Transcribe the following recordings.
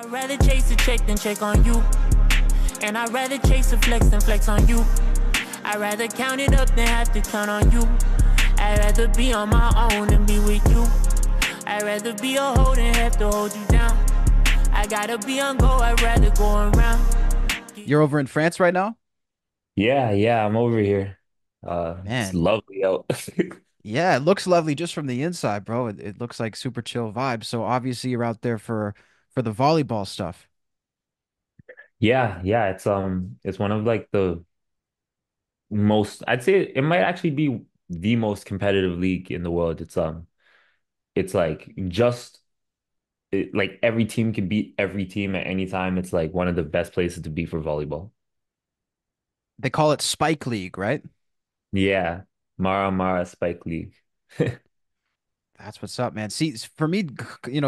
I'd rather chase a check than check on you. And I'd rather chase a flex than flex on you. I'd rather count it up than have to count on you. I'd rather be on my own than be with you. I'd rather be a hoe than have to hold you down. I gotta be on go, I'd rather go around. You're over in France right now? Yeah, I'm over here. It's Man, lovely out. yeah, it looks lovely just from the inside, bro. It looks like super chill vibes. So obviously you're out there for the volleyball stuff. Yeah, it's one of like the most I'd say it might actually be the most competitive league in the world. It's like like every team can beat every team at any time. It's like one of the best places to be for volleyball. They call it Spike League, right? Yeah, Mara Spike League. That's what's up, man. See, for me,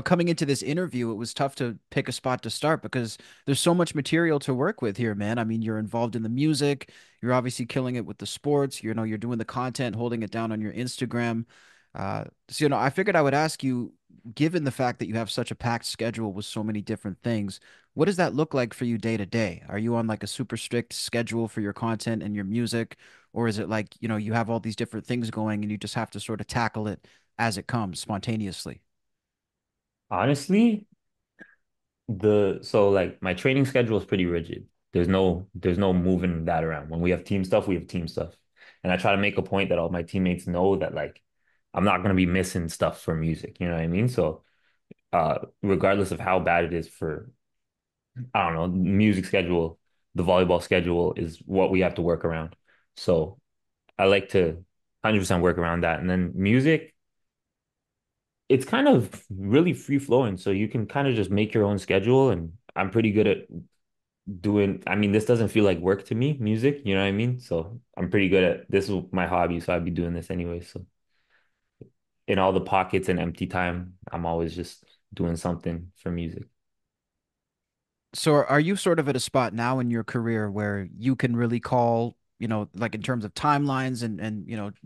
coming into this interview, it was tough to pick a spot to start because there's so much material to work with here, man. I mean, you're involved in the music, you're obviously killing it with the sports, you're doing the content, holding it down on your Instagram. So, I figured I would ask you, given the fact that you have such a packed schedule with so many different things, what does that look like for you day to day? Are you on like a super strict schedule for your content and your music, or is it like, you have all these different things going and you just have to sort of tackle it as it comes spontaneously? Honestly, the so like my training schedule is pretty rigid. There's no moving that around. When we have team stuff, we have team stuff. And I try to make a point that all my teammates know that like I'm not gonna be missing stuff for music, you know what I mean? So regardless of how bad it is for I don't know, music schedule, the volleyball schedule is what we have to work around. So I like to 100% work around that. And then music, it's kind of really free flowing. So you can kind of just make your own schedule. And I'm pretty good at I mean, this doesn't feel like work to me, music, you know what I mean? So I'm pretty good at this is my hobby, so I'd be doing this anyway. So in all the pockets and empty time, I'm always just doing something for music. So are you sort of at a spot now in your career where you can really call, like in terms of timelines and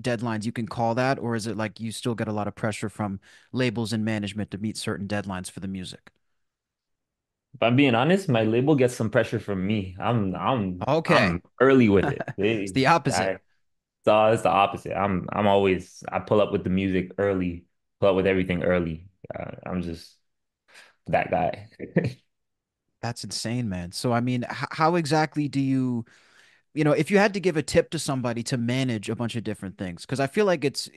deadlines, you can call that, or is it like you still get a lot of pressure from labels and management to meet certain deadlines for the music? If I'm being honest, my label gets some pressure from me. Okay. I'm early with it. It's the opposite. It's the opposite. I pull up with the music early, pull up with everything early. I'm just that guy. That's insane, man. So I mean, how exactly do you if you had to give a tip to somebody to manage a bunch of different things, because I feel like it's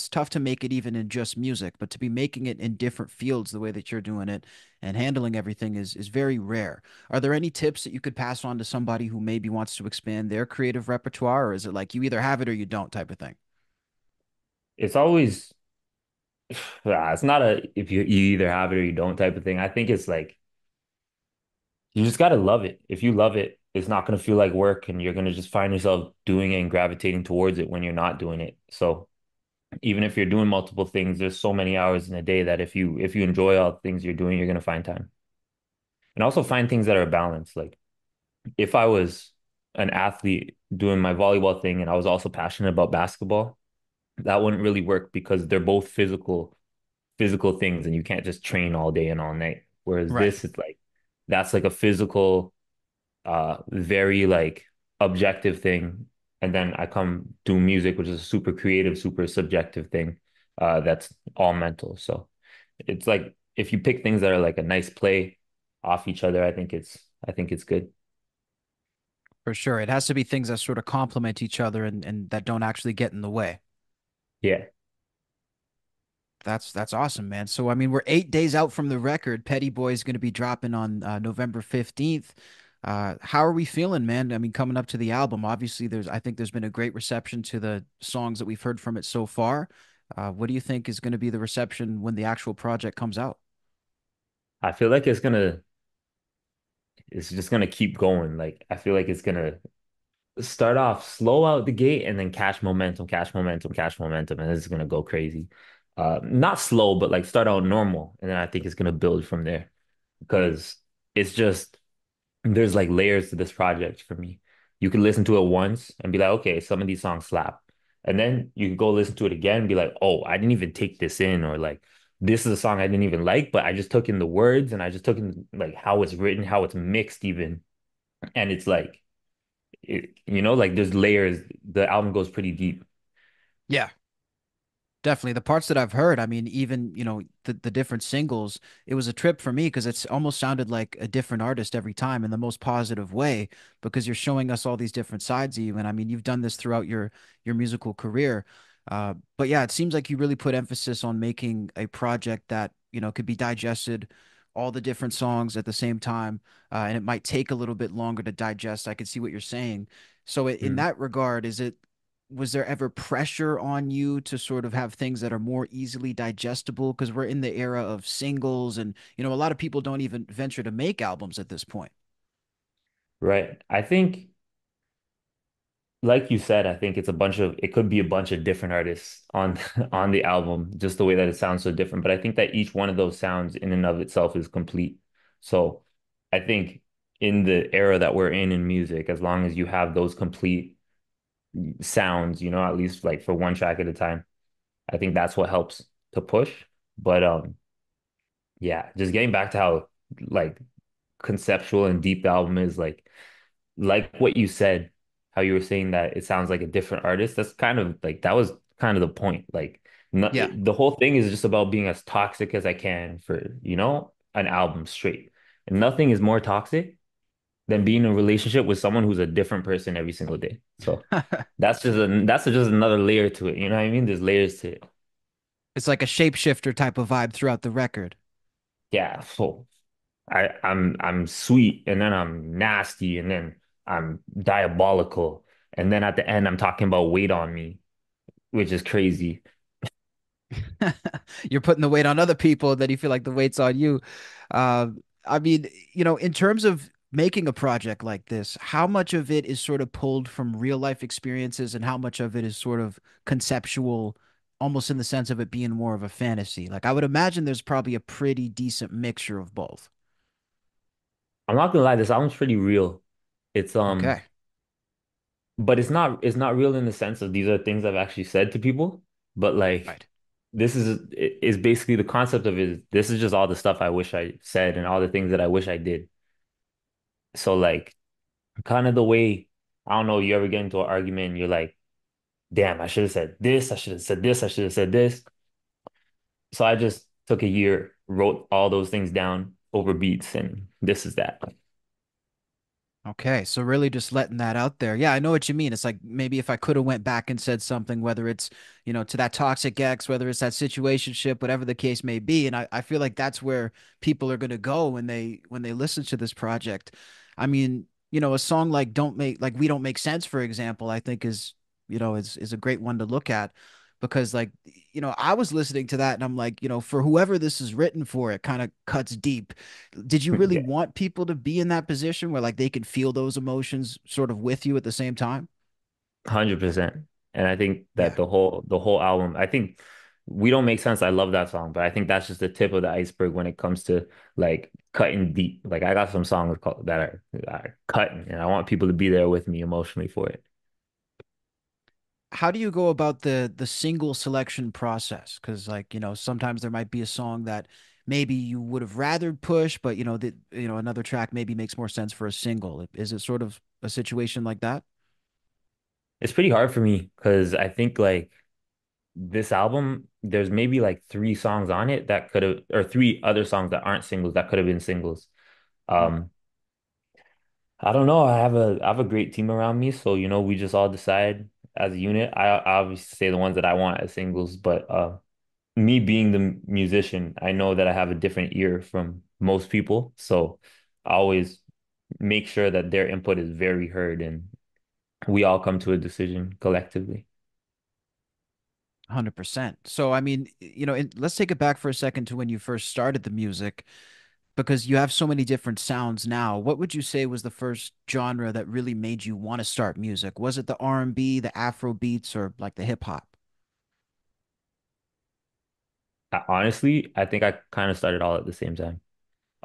tough to make it even in just music, but to be making it in different fields the way that you're doing it and handling everything is very rare. Are there any tips that you could pass on to somebody who maybe wants to expand their creative repertoire, or is it like you either have it or you don't type of thing? It's always it's not a if you either have it or you don't type of thing. I think it's like you just gotta love it. If you love it, it's not gonna feel like work and you're gonna just find yourself doing it and gravitating towards it when you're not doing it. So even if you're doing multiple things, there's so many hours in a day that if you enjoy all the things you're doing, you're gonna find time. And also find things that are balanced. Like if I was an athlete doing my volleyball thing and I was also passionate about basketball, that wouldn't really work because they're both physical things and you can't just train all day and all night. Whereas Right. this is like that's like a physical, very like objective thing. And then I come do music, which is a super creative, super subjective thing, that's all mental. So it's like if you pick things that are like a nice play off each other, I think it's good. For sure. It has to be things that sort of complement each other and that don't actually get in the way. Yeah. That's awesome, man. So I mean, we're 8 days out from the record. Pettyboy is going to be dropping on November 15th. How are we feeling, man? I mean, coming up to the album, obviously, I think there's been a great reception to the songs that we've heard from it so far. What do you think is going to be the reception when the actual project comes out? I feel like it's just gonna keep going. Like I feel like it's gonna start off slow out the gate and then catch momentum, catch momentum, and it's gonna go crazy. Not slow, but like start out normal, and then I think it's gonna build from there because it's just there's like layers to this project for me. You could listen to it once and be like, okay, some of these songs slap. And then you could go listen to it again and be like, oh, I didn't even take this in, or like, this is a song I didn't even like, but I just took in the words and I just took in like how it's written, how it's mixed even. And it's like like there's layers. The album goes pretty deep. Yeah. Definitely. The parts that I've heard, I mean, even, the different singles, it was a trip for me because it's almost sounded like a different artist every time in the most positive way because you're showing us all these different sides of you. And I mean, you've done this throughout your musical career. But yeah, it seems like you really put emphasis on making a project that, could be digested, all the different songs at the same time. And it might take a little bit longer to digest. I could see what you're saying. So in Mm. that regard, was there ever pressure on you to sort of have things that are more easily digestible? Because we're in the era of singles, and a lot of people don't even venture to make albums at this point. Right. I think, like you said, I think it could be a bunch of different artists on on the album, just the way that it sounds so different. But I think that each one of those sounds in and of itself is complete. So I think in the era that we're in music, as long as you have those complete sounds, at least like for one track at a time, I think that's what helps to push. But yeah, just getting back to how like conceptual and deep the album is, like what you said, how you were saying that it sounds like a different artist. That's kind of like that was kind of the point. Like Yeah. the whole thing is just about being as toxic as I can for, an album straight. And nothing is more toxic than being in a relationship with someone who's a different person every single day. So that's just another layer to it. You know what I mean? There's layers to it. It's like a shapeshifter type of vibe throughout the record. Yeah. So I'm sweet and then I'm nasty and then I'm diabolical. And then at the end I'm talking about weight on me, which is crazy. You're putting the weight on other people, then you feel like the weight's on you. Uh, I mean, in terms of making a project like this, how much of it is sort of pulled from real life experiences and how much of it is sort of conceptual, almost in the sense of it being more of a fantasy? Like, I would imagine there's probably a pretty decent mixture of both. I'm not gonna lie, this album's pretty real. It's Okay. but it's not real in the sense of these are things I've actually said to people, but like Right. this is basically the concept of it. This is just all the stuff I wish I said and all the things that I wish I did. So like kind of the way I don't know, you ever get into an argument and you're like, damn, I should have said this, I should have said this, I should have said this. So I just took a year, wrote all those things down over beats, and this is that. Okay, so really just letting that out there. Yeah, I know what you mean. It's like maybe if I could have went back and said something, whether it's, to that toxic ex, whether it's that situationship, whatever the case may be. And I feel like that's where people are gonna go when they listen to this project. I mean, a song like Don't Make like We Don't Make Sense, for example, I think is a great one to look at because like, I was listening to that and I'm like, for whoever this is written for, it kind of cuts deep. Did you really Yeah, want people to be in that position where like they could feel those emotions sort of with you at the same time? 100%. And I think that Yeah. the whole album, I think We Don't Make Sense. I love that song, but I think that's just the tip of the iceberg when it comes to like cutting deep. Like I got some songs that are cutting, and I want people to be there with me emotionally for it. How do you go about the single selection process? Because like, sometimes there might be a song that maybe you would have rather push, but another track maybe makes more sense for a single. Is it sort of a situation like that? It's pretty hard for me because I think like this album, there's maybe like three songs on it that could have, or three other songs that aren't singles that could have been singles. Hmm. Um, I don't know. I have a great team around me, so we just all decide as a unit. I obviously say the ones that I want as singles, but me being the musician, I know that I have a different ear from most people, so I always make sure that their input is very heard and we all come to a decision collectively. 100%. So, I mean, let's take it back for a second to when you first started the music, because you have so many different sounds now. What would you say was the first genre that really made you want to start music? Was it the R&B, the Afro beats, or like the hip hop? Honestly, I think I kind of started all at the same time.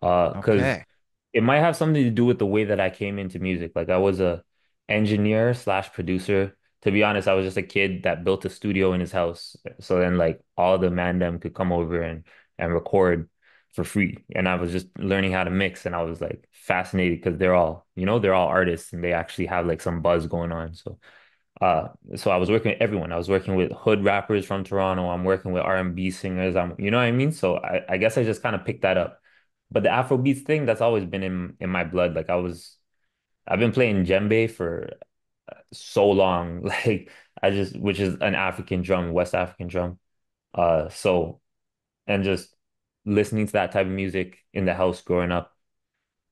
Because Okay. it might have something to do with the way that I came into music. Like I was a engineer slash producer. To be honest, I was just a kid that built a studio in his house. So then like all the mandem could come over and and record for free. And I was just learning how to mix, and I was like fascinated because they're all, they're all artists and they actually have like some buzz going on. Uh, so I was working with everyone. I was working with hood rappers from Toronto. I'm working with R&B singers. You know what I mean? So I guess I just kind of picked that up. But the Afrobeats thing, that's always been in my blood. I've been playing djembe for so long, like which is an African drum, West African drum. So and just listening to that type of music in the house growing up,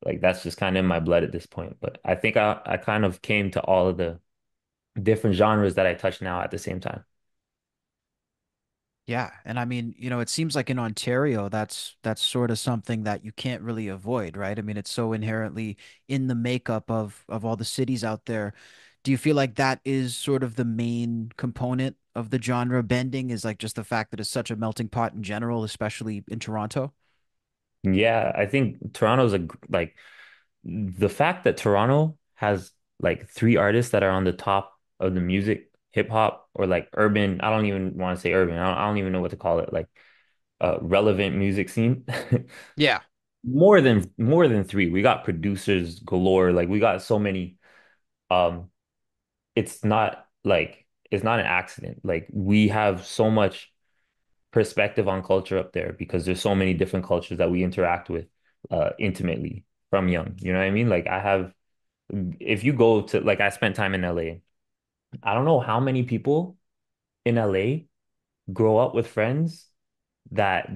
like that's just kind of in my blood at this point. But I think I kind of came to all of the different genres that I touch now at the same time. Yeah, and I mean, it seems like in Ontario, that's sort of something that you can't really avoid, right? I mean, it's so inherently in the makeup of all the cities out there. Do you feel like that is sort of the main component of the genre bending is like just the fact that it's such a melting pot in general, especially in Toronto? Yeah, I think like the fact that Toronto has like three artists that are on the top of the music, hip hop or like urban. I don't even want to say urban. I don't even know what to call it. Like relevant music scene. Yeah, More than three. We got producers galore. Like we got so many. Um, it's not like it's not an accident. Like we have so much perspective on culture up there because there's so many different cultures that we interact with intimately from young. You know what I mean? Like if you go to like I spent time in LA. I don't know how many people in LA grow up with friends that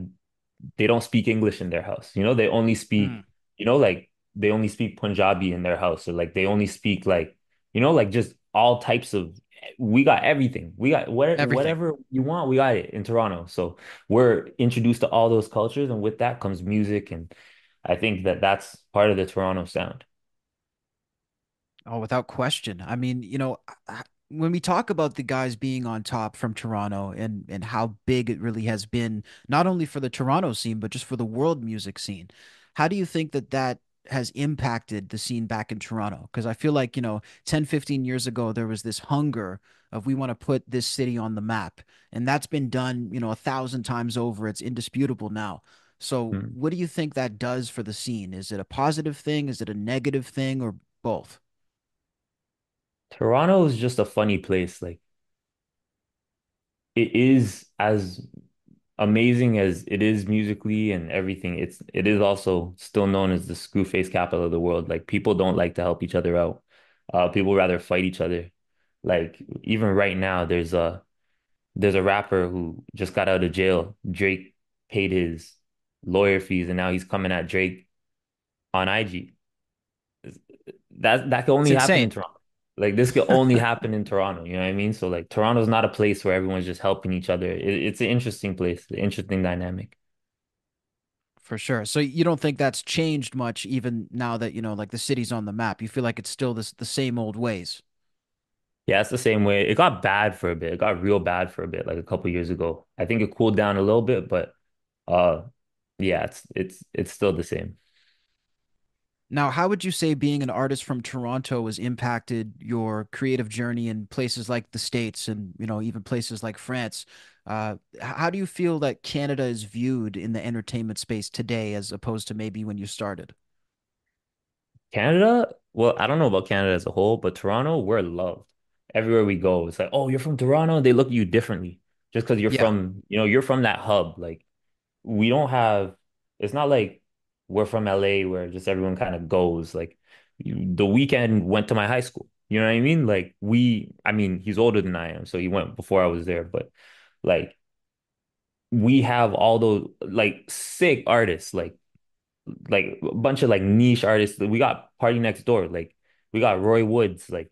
they don't speak English in their house. They only speak, mm, like they only speak Punjabi in their house, or like they only speak like, like just all types of. We got everything. We got everything. whatever you want. We got it in Toronto. So we're introduced to all those cultures, and with that comes music, and I think that that's part of the Toronto sound. Oh, without question. I mean, when we talk about the guys being on top from Toronto and how big it really has been, not only for the Toronto scene, but just for the world music scene, how do you think that that has impacted the scene back in Toronto? Because I feel like, 10, 15 years ago, there was this hunger of we want to put this city on the map. And that's been done, 1,000 times over. It's indisputable now. So, Hmm. what do you think that does for the scene? Is it a positive thing? Is it a negative thing, or both? Toronto is just a funny place. Like it is as amazing as it is musically and everything, it is also still known as the screw face capital of the world. Like people don't like to help each other out. People rather fight each other. Like even right now, there's a rapper who just got out of jail. Drake paid his lawyer fees, and now he's coming at Drake on IG. That could It's only happen in insane. Toronto. Like this could only happen in Toronto. You know what I mean? So like Toronto's not a place where everyone's just helping each other. It's an interesting place, an interesting dynamic. For sure. So you don't think that's changed much even now that, like the city's on the map. You feel like it's still the same old ways. Yeah, it's the same way. It got bad for a bit. It got real bad for a bit, like a couple years ago. I think it cooled down a little bit, but uh yeah, it's still the same. Now, how would you say being an artist from Toronto has impacted your creative journey in places like the States and, even places like France? How do you feel that Canada is viewed in the entertainment space today as opposed to maybe when you started? Canada, well, I don't know about Canada as a whole, but Toronto, we're loved. Everywhere we go, it's like, oh, you're from Toronto. They look at you differently just because Yeah, you're from that hub. Like we don't have, it's not like we're from LA where just everyone kind of goes. Like the weekend went to my high school. You know what I mean? Like I mean, he's older than I am, so he went before I was there, but like we have all those like sick artists, like a bunch of like niche artists. We got Party Next Door, like we got Roy Woods, like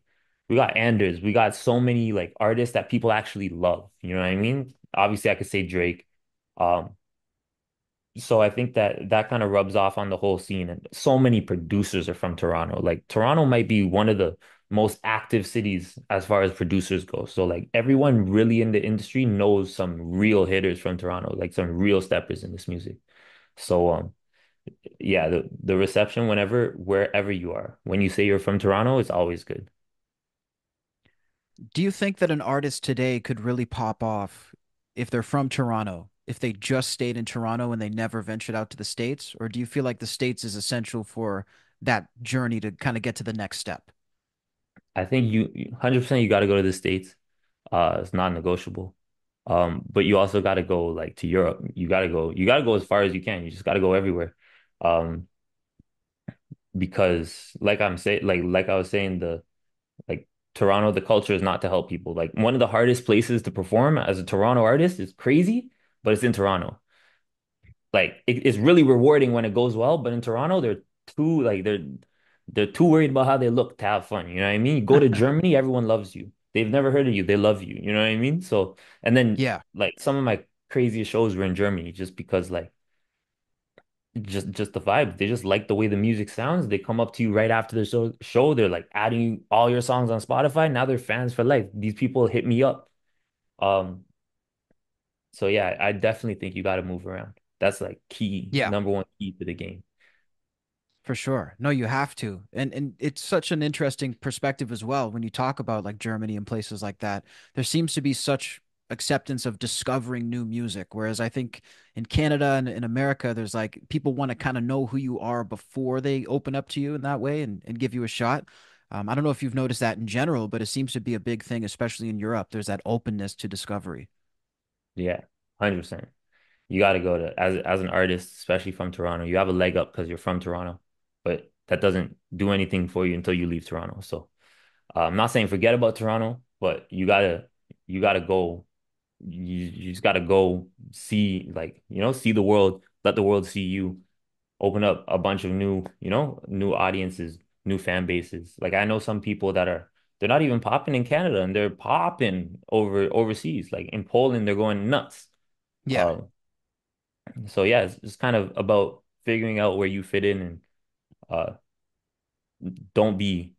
we got Anders, we got so many like artists that people actually love. You know what I mean? Obviously, I could say Drake. Um, so I think that that kind of rubs off on the whole scene. And so many producers are from Toronto. Like Toronto might be one of the most active cities as far as producers go. So like everyone really in the industry knows some real hitters from Toronto, like some real steppers in this music. So yeah, the reception wherever you are, when you say you're from Toronto, it's always good. do you think that an artist today could really pop off if they're from Toronto if they just stayed in Toronto and they never ventured out to the States? Or do you feel like the States is essential for that journey to kind of get to the next step? I think 100% you got to go to the States. It's non-negotiable. But you also got to go like to Europe. You got to go as far as you can. You just got to go everywhere. Um, because like I was saying, like Toronto, the culture is not to help people. Like one of the hardest places to perform as a Toronto artist is crazy, but it's in Toronto. Like it's really rewarding when it goes well, but in Toronto, too like they're too worried about how they look to have fun. You know what I mean? You go to Germany, everyone loves you. They've never heard of you, they love you. You know what I mean? So, and then Yeah. like some of my craziest shows were in Germany just because like just the vibe. They just like the way the music sounds. They come up to you right after the show. They're like adding all your songs on Spotify. Now they're fans for life. These people hit me up. Um, so yeah, I definitely think you got to move around. That's like key, Yeah. number one key to the game. For sure. No, you have to. And it's such an interesting perspective as well when you talk about like Germany and places like that. There seems to be such acceptance of discovering new music. Whereas I think in Canada and in America, there's like people want to kind of know who you are before they open up to you in that way and give you a shot. I don't know if you've noticed that in general, but it seems to be a big thing, especially in Europe. There's that openness to discovery. Yeah, 100%. You got to go to as an artist, especially from Toronto. You have a leg up because you're from Toronto, but that doesn't do anything for you until you leave Toronto. So I'm not saying forget about Toronto, but you gotta go. You just gotta go see like see the world, let the world see you, open up a bunch of new new audiences, new fan bases. Like I know some people that they're not even popping in Canada and they're popping overseas. Like in Poland, they're going nuts. Yeah. Um, so yeah, it's kind of about figuring out where you fit in and uh don't be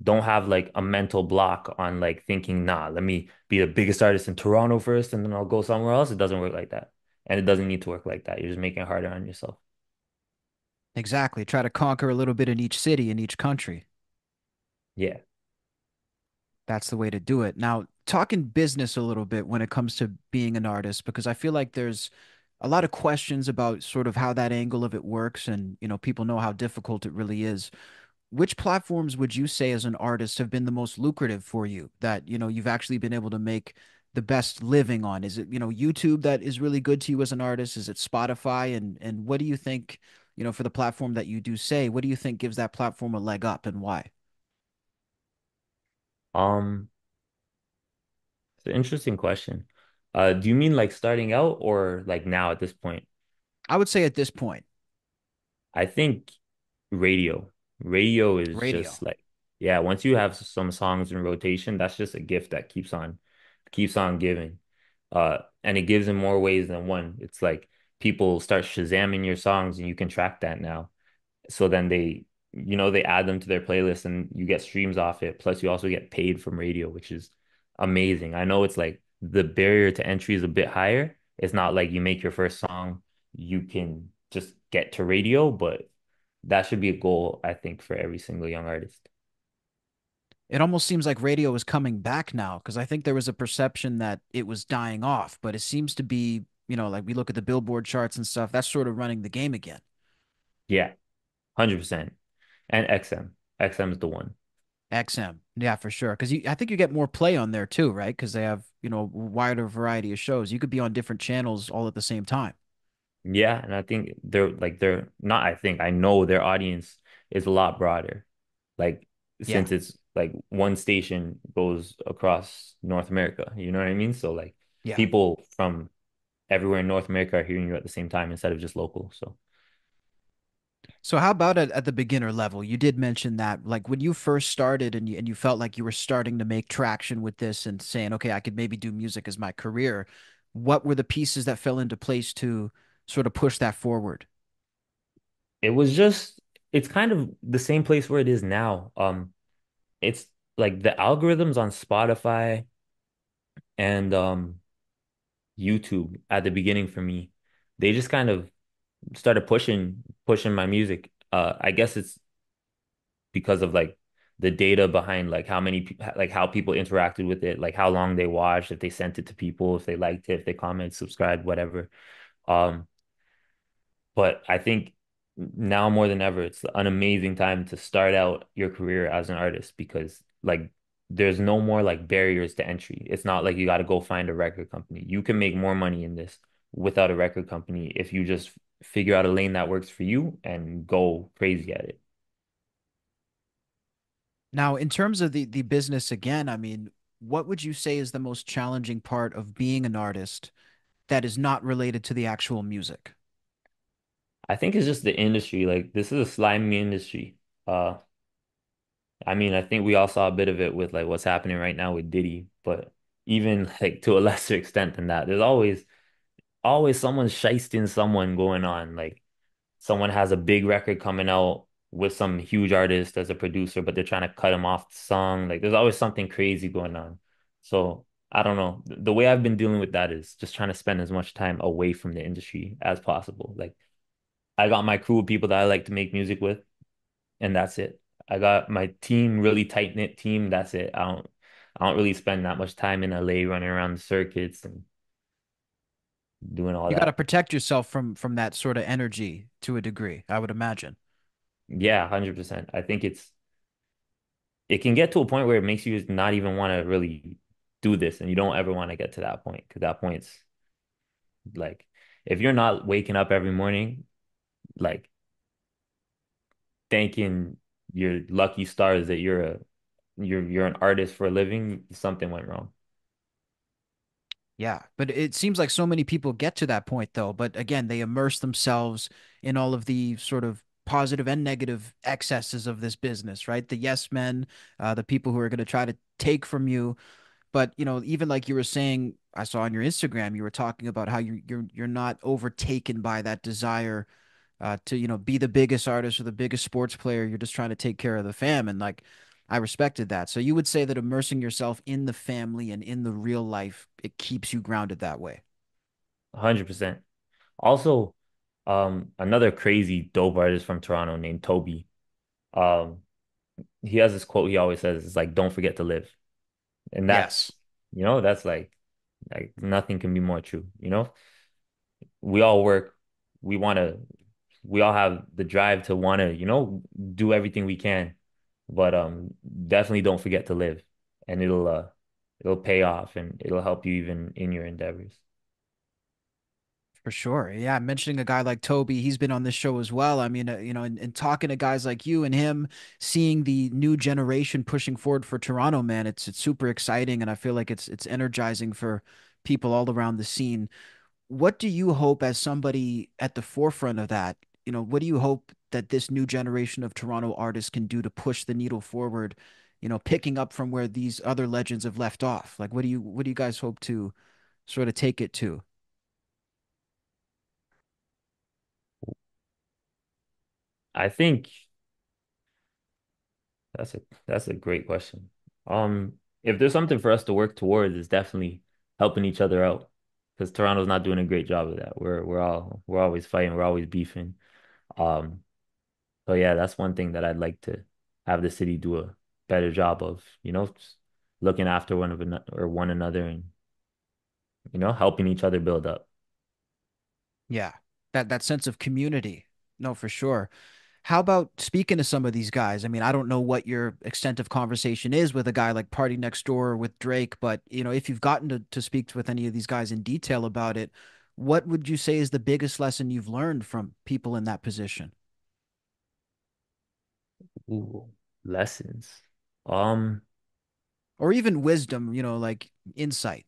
don't have like a mental block on like thinking, nah, let me be the biggest artist in Toronto first and then I'll go somewhere else. It doesn't work like that. And it doesn't need to work like that. You're just making it harder on yourself. Exactly. Try to conquer a little bit in each city, in each country. Yeah. That's the way to do it. Now, talking business a little bit when it comes to being an artist, because I feel like there's a lot of questions about sort of how that angle of it works, and people know how difficult it really is. Which platforms would you say as an artist have been the most lucrative for you that, you've actually been able to make the best living on? Is it, YouTube that is really good to you as an artist? Is it Spotify? And what do you think, for the platform that you do say, what do you think gives that platform a leg up and why? Um, it's an interesting question. Do you mean like starting out or like now at this point? I would say at this point, I think radio. Radio is radio. just like, yeah, once you have some songs in rotation, that's just a gift that keeps on giving. And it gives in more ways than one. It's like people start Shazamming your songs and you can track that now. So then they add them to their playlist and you get streams off it. Plus, you also get paid from radio, which is amazing. I know it's like the barrier to entry is a bit higher. It's not like you make your first song, you can just get to radio, but that should be a goal, I think, for every single young artist. It almost seems like radio is coming back now because I think there was a perception that it was dying off, but it seems to be, like we look at the Billboard charts and stuff, that's sort of running the game again. Yeah, 100%. And XM. XM is the one. XM, yeah, for sure. Because I think you get more play on there too, right? Because they have, a wider variety of shows. You could be on different channels all at the same time. Yeah, and I think they're not I think I know their audience is a lot broader. Like Yeah, since it's like one station goes across North America, you know what I mean? So like yeah. people from everywhere in North America are hearing you at the same time instead of just local. So So how about at the beginner level? You did mention that, like when you first started and you felt like you were starting to make traction with this and saying, okay, I could maybe do music as my career. What were the pieces that fell into place to sort of push that forward? it was just it's kind of the same place where it is now. It's like the algorithms on Spotify and YouTube at the beginning for me, they just kind of started pushing my music. I guess it's because of like the data behind like like how people interacted with it, like how long they watched, if they sent it to people, if they liked it, if they commented, subscribed, whatever. Um, but I think now more than ever, it's an amazing time to start out your career as an artist because like there's no more like barriers to entry. It's not like you got to go find a record company. You can make more money in this without a record company if you just figure out a lane that works for you and go crazy at it. Now, in terms of the business again, I mean, what would you say is the most challenging part of being an artist that is not related to the actual music? I think it's just the industry. Like this is a slimy industry. Uh, I mean, I think we all saw a bit of it with like what's happening right now with Diddy, but even like to a lesser extent than that, there's always someone shysting someone going on. Like someone has a big record coming out with some huge artist as a producer, but they're trying to cut him off the song. Like there's always something crazy going on. So I don't know. The way I've been dealing with that is just trying to spend as much time away from the industry as possible. Like I got my crew of people that I like to make music with, and that's it. I got my team, really tight-knit team. That's it. I don't really spend that much time in LA running around the circuits and doing all You got to that. protect yourself from that sort of energy to a degree, I would imagine. Yeah, 100%. I think it can get to a point where it makes you not even want to really do this, and you don't ever want to get to that point because that point's like if you're not waking up every morning, like thanking your lucky stars that you're an artist for a living, something went wrong. Yeah, but it seems like so many people get to that point though. But again, they immerse themselves in all of the sort of positive and negative excesses of this business, right? The yes men, the people who are going to try to take from you. But even like you were saying, I saw on your Instagram, you were talking about how you're not overtaken by that desire to be the biggest artist or the biggest sports player. You're just trying to take care of the fam, and like I respected that. So you would say that immersing yourself in the family and in the real life, it keeps you grounded that way. 100%. Also, another crazy dope artist from Toronto named Toby. Um, he has this quote he always says, it's like, don't forget to live. And Yes, that's like nothing can be more true, you know? We all work, we want to, we all have the drive to want to, do everything we can, but definitely don't forget to live and it'll pay off and it'll help you even in your endeavors. for sure. Yeah, mentioning a guy like Toby, he's been on this show as well. I mean, and talking to guys like you and him, seeing the new generation pushing forward for Toronto, man, it's super exciting, and I feel like it's energizing for people all around the scene. What do you hope as somebody at the forefront of that? What do you hope that this new generation of Toronto artists can do to push the needle forward, picking up from where these other legends have left off? Like what do you guys hope to sort of take it to? I think that's a great question. If there's something for us to work towards, it's definitely helping each other out because Toronto's not doing a great job of that. We're always fighting, we're always beefing. Um, so yeah, that's one thing that I'd like to have the city do a better job of, just looking after one another and helping each other build up. Yeah, that sense of community. No, for sure. How about speaking to some of these guys? I mean, I don't know what your extent of conversation is with a guy like Party Next Door or with Drake, but if you've gotten to speak with any of these guys in detail about it, what would you say is the biggest lesson you've learned from people in that position? Ooh, lessons. Um, Or even wisdom, like insight.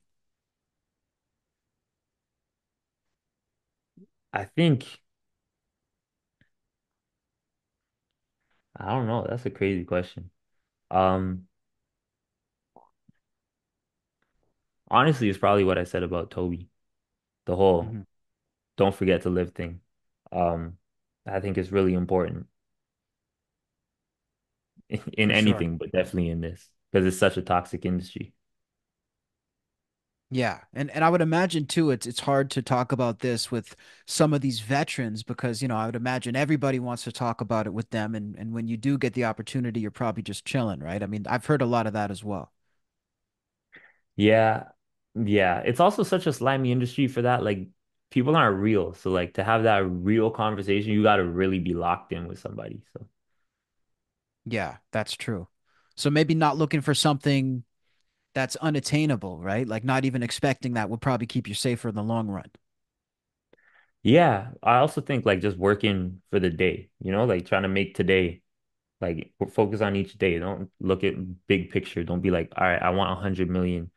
I think I don't know. That's a crazy question. Um, Honestly, it's probably what I said about Toby. The whole Hmm. don't forget to live thing. Um, I think it's really important in For sure. anything, but definitely in this because it's such a toxic industry. Yeah, and I would imagine too, it's hard to talk about this with some of these veterans because, I would imagine everybody wants to talk about it with them, and when you do get the opportunity, you're probably just chilling, right? I mean, I've heard a lot of that as well. Yeah. Yeah. It's also such a slimy industry for that. Like people aren't real. So like to have that real conversation, you got to really be locked in with somebody. So Yeah, that's true. So maybe not looking for something that's unattainable, right? Like not even expecting that would probably keep you safer in the long run. yeah, I also think like just working for the day, like trying to make today, like focus on each day. Don't look at big picture. Don't be like, all right, I want 100 million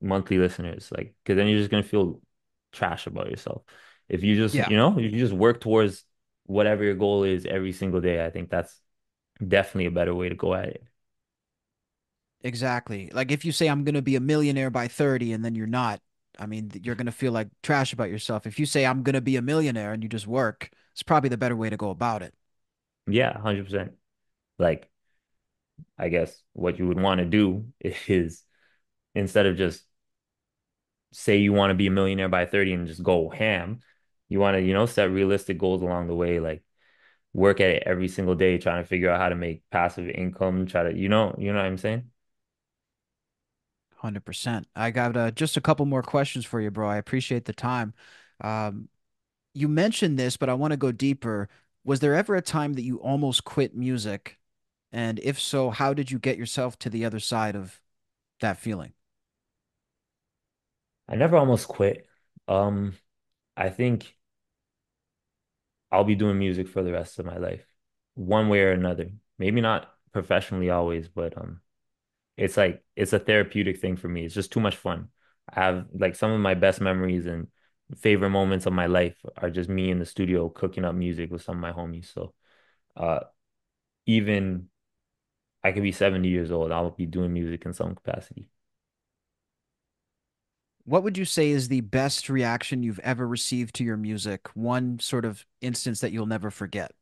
monthly listeners. Like, because then you're just gonna feel trash about yourself. If you just, Yeah, if you just work towards whatever your goal is every single day, I think that's definitely a better way to go at it. exactly. Like if you say I'm going to be a millionaire by 30 and then you're not, I mean, you're going to feel like trash about yourself. If you say I'm going to be a millionaire and you just work, it's probably the better way to go about it. Yeah, 100%. Like, I guess what you would want to do is instead of just say you want to be a millionaire by 30 and just go ham, you want to, set realistic goals along the way, like work at it every single day, trying to figure out how to make passive income, try to, what I'm saying? 100%. I got just a couple more questions for you, bro. I appreciate the time. Um, you mentioned this, but I want to go deeper. Was there ever a time that you almost quit music? And if so, how did you get yourself to the other side of that feeling? I never almost quit. Um, I think I'll be doing music for the rest of my life, one way or another. Maybe not professionally always, but it's like it's a therapeutic thing for me. It's just too much fun. I have like some of my best memories and favorite moments of my life are just me in the studio cooking up music with some of my homies. So uh even I could be 70 years old, I'll be doing music in some capacity. What would you say is the best reaction you've ever received to your music? One sort of instance that you'll never forget.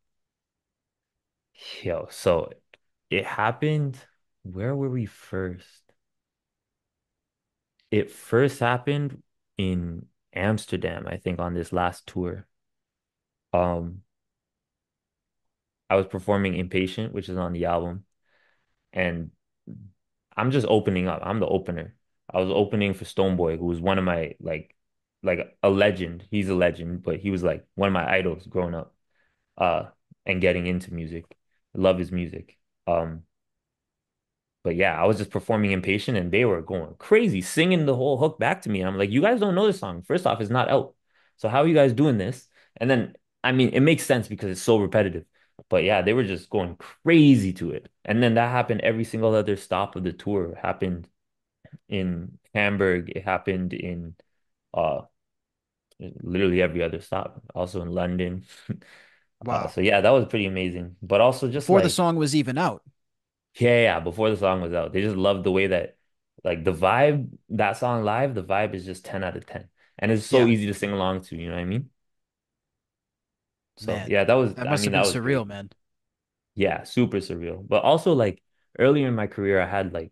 Yo, so it happened. Where were we first? It first happened in Amsterdam, I think, on this last tour. Um, I was performing Impatient, which is on the album, and I'm just opening up. I'm the opener. I was opening for Stoneboy, who was one of my like a legend. He's a legend, but he was like one of my idols growing up, uh, and getting into music. I love his music. Um, But yeah, I was just performing Impatient and they were going crazy, singing the whole hook back to me. And I'm like, you guys don't know this song. First off, it's not out. So how are you guys doing this? And then, I mean, it makes sense because it's so repetitive. But yeah, they were just going crazy to it. And then that happened every single other stop of the tour. It happened in Hamburg. It happened in uh literally every other stop. Also in London. Wow. So yeah, that was pretty amazing. But also just Before the like song was even out. yeah, yeah, before the song was out. They just loved the way that like the vibe, that song live, the vibe is just 10 out of 10. And it's so Yeah, easy to sing along to, you know what I mean? So man. yeah, That I must mean, have that been was surreal, crazy. man. Yeah, super surreal. But also like earlier in my career, I had like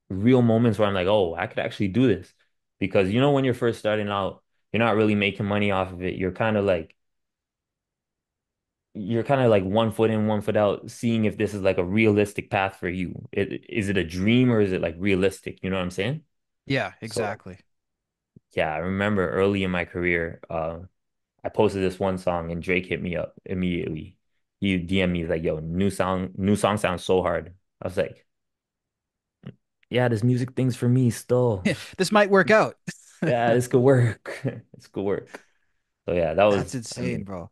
real moments where I'm like, oh, I could actually do this. Because when you're first starting out, you're not really making money off of it. You're kind of like one foot in, one foot out, seeing if this is like a realistic path for you. Is it a dream or is it like realistic? You know what I'm saying? Yeah, So exactly. yeah, I remember early in my career, I posted this one song and Drake hit me up immediately. He DM'd me, he's like, yo, new song sounds so hard. I was like, yeah, this music thing's for me still. This might work out. Yeah, this could work. This could work. So yeah, That's I insane, mean, bro.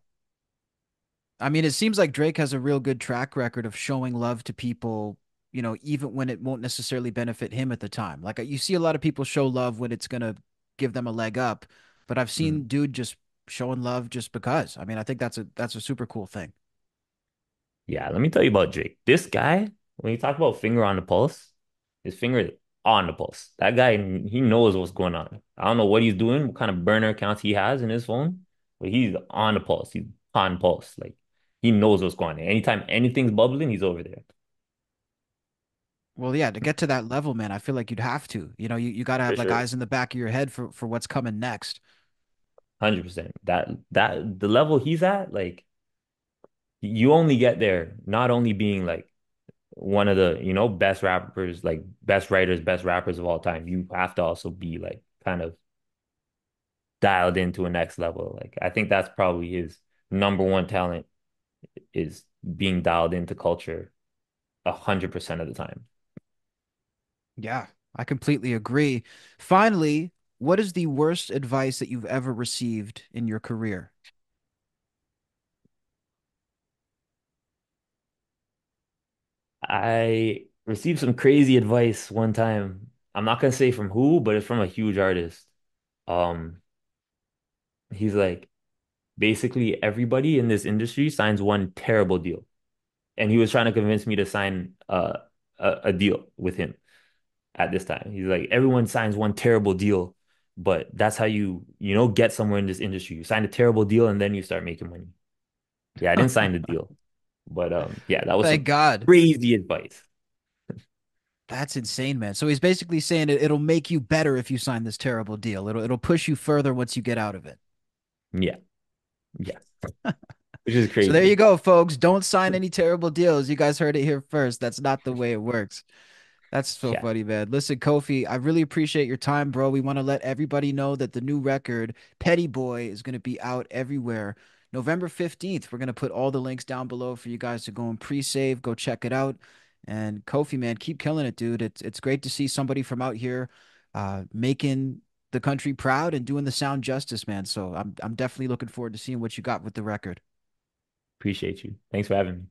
I mean, it seems like Drake has a real good track record of showing love to people, even when it won't necessarily benefit him at the time. Like you see a lot of people show love when it's gonna give them a leg up, but I've mm. seen dude just showing love just because. I mean, I think that's a super cool thing. Yeah, let me tell you about Drake. This guy, when you talk about finger on the pulse, his finger is on the pulse. That guy, he knows what's going on. I don't know what he's doing, what kind of burner accounts he has in his phone, but he's on the pulse. He's on pulse. Like he knows what's going on. Anytime anything's bubbling, he's over there. Well, yeah, to get to that level, man, I feel like you'd have to. You got to For have like sure. eyes in the back of your head for what's coming next. 100%. That the level he's at, like you only get there not only being like one of the, best rappers, like best writers, best rappers of all time. You have to also be like kind of dialed into a next level. Like I think that's probably his number one talent is being dialed into culture 100% of the time. Yeah, I completely agree. Finally, what is the worst advice that you've ever received in your career? I received some crazy advice one time. I'm not gonna say from who, but it's from a huge artist. Um, he's like, basically everybody in this industry signs one terrible deal. And he was trying to convince me to sign a deal with him at this time. He's like, everyone signs one terrible deal, but that's how you get somewhere in this industry. You sign a terrible deal and then you start making money. Yeah, I didn't sign the deal, but yeah, that was Thank some God. crazy advice. That's insane, man. So he's basically saying it'll make you better if you sign this terrible deal. It'll push you further once you get out of it. Yeah, yeah, which is So there you crazy. go, folks. Don't sign any terrible deals. You guys heard it here first. That's not the way it works. That's so Yeah, funny, man. Listen, Kofi, I really appreciate your time, bro. We want to let everybody know that the new record, Pettyboy, is going to be out everywhere. November 15th. We're going to put all the links down below for you guys to go and pre-save, go check it out. And Kofi, man, keep killing it, dude. It's great to see somebody from out here making the country proud and doing the sound justice, man. So I'm definitely looking forward to seeing what you got with the record. appreciate you. Thanks for having me.